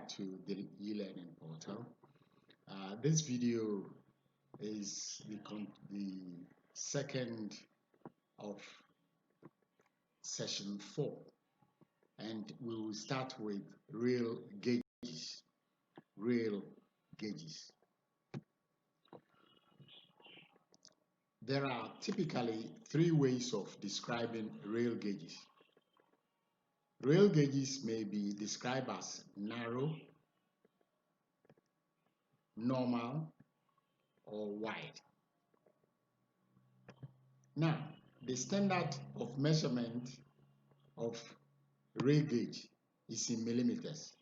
back to the e-learning portal. This video is the second of session 4, and we will start with real gauges. Real gauges. There are typically 3 ways of describing real gauges. Real gauges may be described as narrow, normal, or wide. Now, the standard of measurement of real gauge is in millimeters.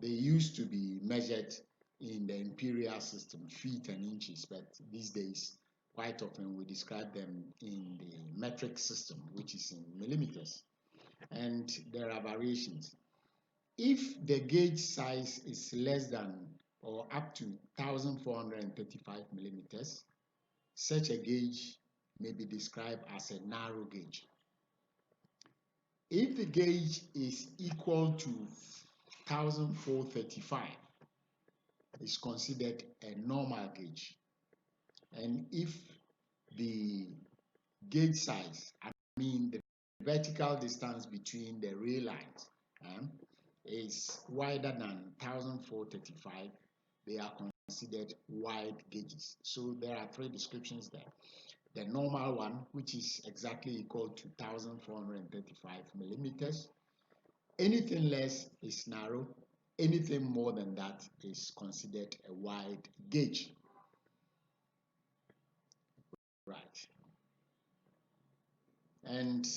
They used to be measured in the imperial system, feet and inches, but these days, quite often we describe them in the metric system, which is in millimeters. And there are variations. If the gauge size is less than or up to 1435 millimeters, such a gauge may be described as a narrow gauge. If the gauge is equal to 1435, it's considered a normal gauge. And if the gauge size, the vertical distance between the rail lines is wider than 1435, they are considered wide gauges. So there are 3 descriptions there. The normal one, which is exactly equal to 1435 millimeters. Anything less is narrow. Anything more than that is considered a wide gauge. Right. And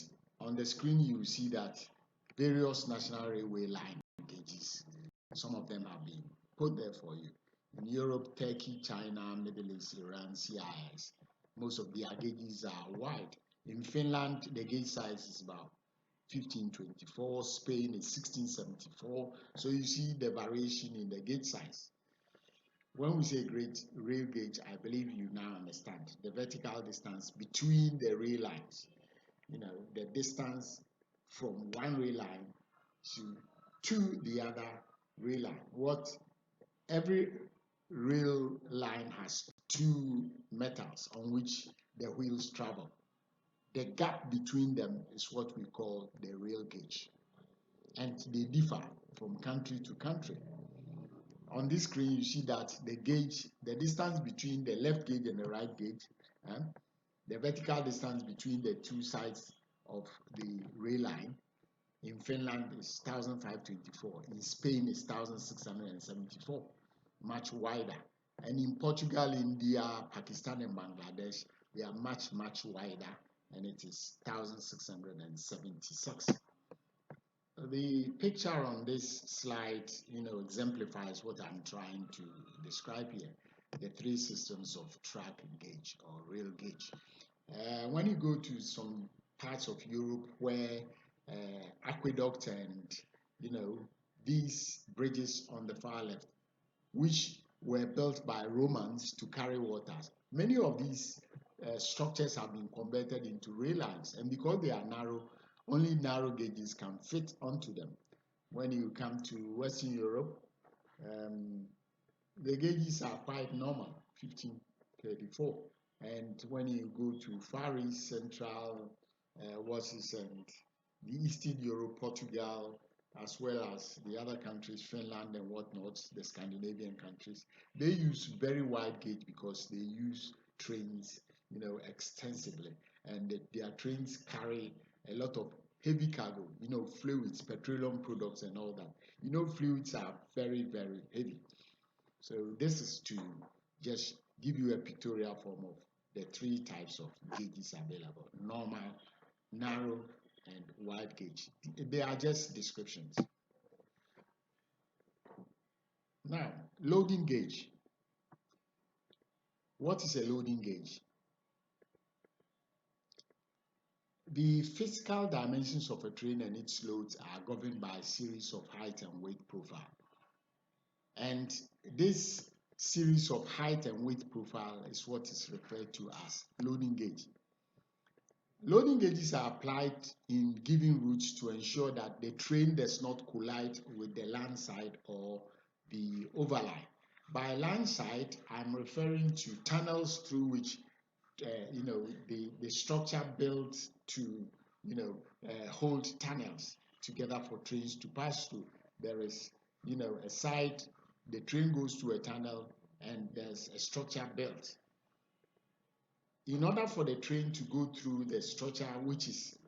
on the screen, you will see that various national railway line gauges, some of them have been put there for you. In Europe, Turkey, China, Middle East, Iran, CIS, most of their gauges are wide. In Finland, the gauge size is about 1524, Spain is 1674. So you see the variation in the gauge size. When we say rail gauge, I believe you now understand the vertical distance between the rail lines. The distance from one rail line to the other rail line. Every rail line has 2 metals on which the wheels travel. The gap between them is what we call the rail gauge, and they differ from country to country. On this screen, you see that the distance between the left gauge and the right gauge, the vertical distance between the 2 sides of the rail line in Finland is 1524. In Spain is 1674, much wider. And in Portugal, India, Pakistan, and Bangladesh, they are much, much wider, and it is 1676. The picture on this slide, exemplifies what I'm trying to describe here. The 3 systems of track gauge or rail gauge. When you go to some parts of Europe where aqueduct and these bridges on the far left, which were built by Romans to carry water, many of these structures have been converted into rail lines, and because they are narrow, only narrow gauges can fit onto them. When you come to Western Europe, the gauges are quite normal, 1534. And when you go to Far East, Central, and the Eastern Europe, Portugal, as well as the other countries, Finland and whatnot, the Scandinavian countries, they use very wide gauge because they use trains, extensively, and their trains carry a lot of heavy cargo, fluids, petroleum products, and all that. Fluids are very, very heavy. So this is to just give you a pictorial form of the 3 types of gauges available: normal, narrow, and wide gauge. They are just descriptions. Now, loading gauge. What is a loading gauge? The physical dimensions of a train and its loads are governed by a series of height and weight profile. And this series of height and weight profile is what is referred to as loading gauge. Loading gauges are applied in giving routes to ensure that the train does not collide with the land side or the overline. By line side, I'm referring to tunnels through which the structure built to hold tunnels together for trains to pass through. There is a side, the train goes to a tunnel, and there's a structure built. In order for the train to go through the structure which is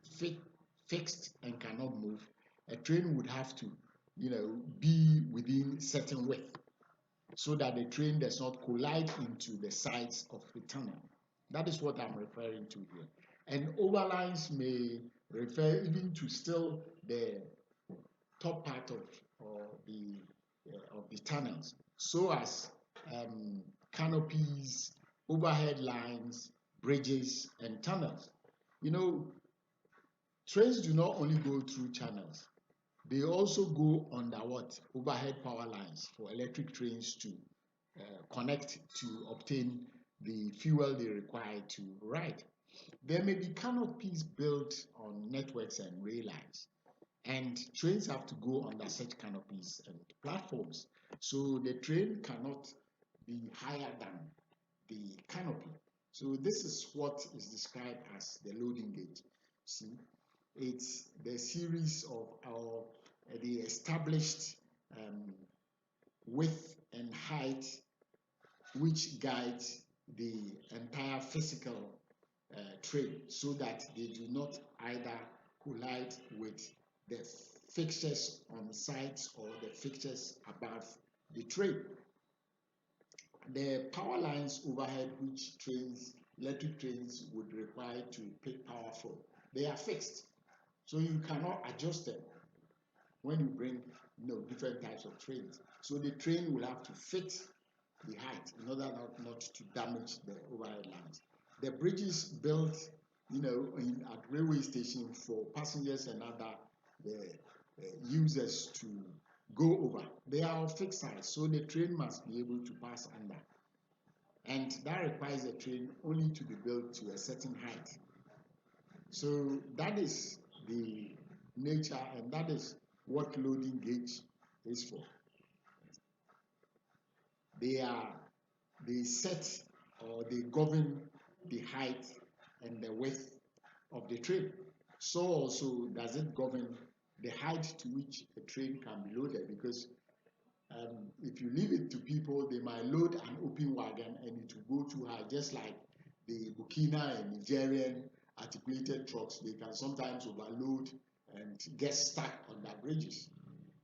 fixed and cannot move, a train would have to be within certain width so that the train does not collide into the sides of the tunnel. That is what I'm referring to here. And overlines may refer even to still the top part of the tunnels, so as canopies, overhead lines, bridges, and tunnels. Trains do not only go through channels, they also go under overhead power lines for electric trains to connect to obtain the fuel they require to ride. There may be canopies built on networks and rail lines, and trains have to go under such canopies and platforms. So the train cannot be higher than the canopy. So this is what is described as the loading gauge. See, it's the series of the established width and height which guides the entire physical train, so that they do not either collide with the fixtures on the sides or the fixtures above the train. The power lines overhead which electric trains would require to pick power from, they are fixed, so you cannot adjust them when you bring different types of trains. So the train will have to fit the height in order not to damage the overhead lines. The bridges built at railway station for passengers and other users to go over, they are of fixed size, so the train must be able to pass under, and that requires the train only to be built to a certain height. So that is the nature, and that is what loading gauge is for. They set or they govern the height and the width of the train. So also does it govern the height to which a train can be loaded, because if you leave it to people, they might load an open wagon and it will go too high, just like the Burkina and Nigerian articulated trucks. They can sometimes overload and get stuck on their bridges.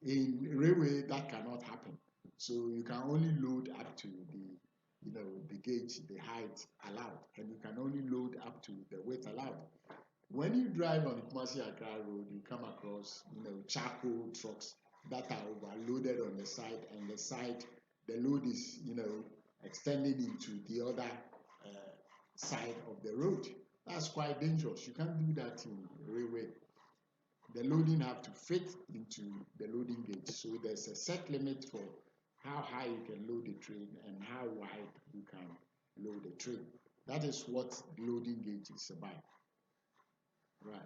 In railway, that cannot happen. So you can only load up to the gauge, the height allowed, and you can only load up to the width allowed. When you drive on the Kumasi Accra Road, you come across charcoal trucks that are overloaded on the side, and the load is extending into the other side of the road. That's quite dangerous. You can't do that in railway. The loading have to fit into the loading gauge. So there's a set limit for how high you can load the train and how wide you can load the train. That is what loading gauge is about. Right.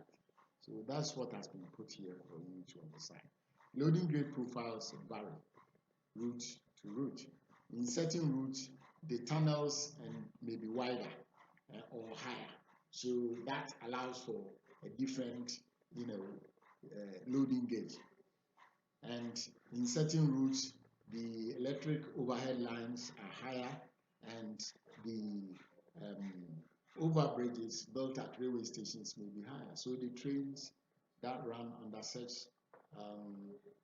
So that's what has been put here for you to understand. Loading gauge profiles vary route to route. In certain routes, the tunnels may be wider or higher. So that allows for a different, loading gauge. And in certain routes, the electric overhead lines are higher, and the overbridges built at railway stations may be higher. So the trains that run under such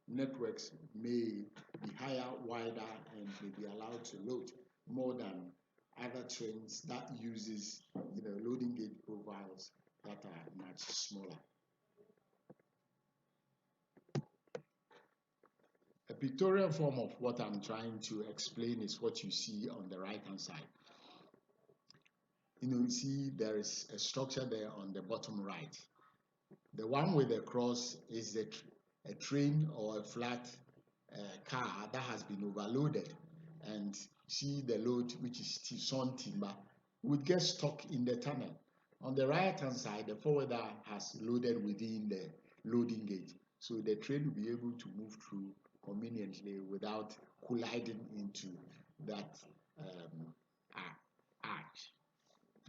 networks may be higher, wider, and may be allowed to load more than other trains that uses loading gauge profiles that are much smaller. A pictorial form of what I'm trying to explain is what you see on the right hand side. You see there is a structure there on the bottom right. The one with the cross is a train or a flat car that has been overloaded, and see the load, which is sawn timber, would get stuck in the tunnel. On the right hand side, the forwarder has loaded within the loading gauge, so the train will be able to move through conveniently without colliding into that arch.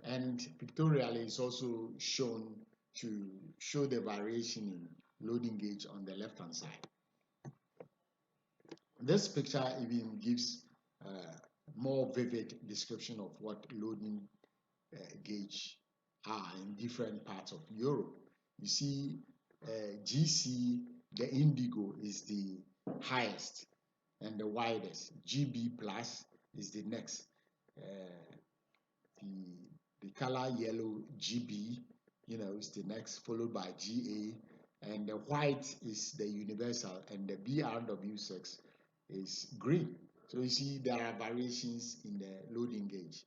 And pictorially is also shown to show the variation in loading gauge on the left hand side. This picture even gives more vivid description of what loading gauge are in different parts of Europe. You see GC, the indigo is the highest and the widest. GB plus is the next. The color yellow GB, is the next, followed by GA, and the white is the universal, and the BRW6 is green. So you see there are variations in the loading gauge.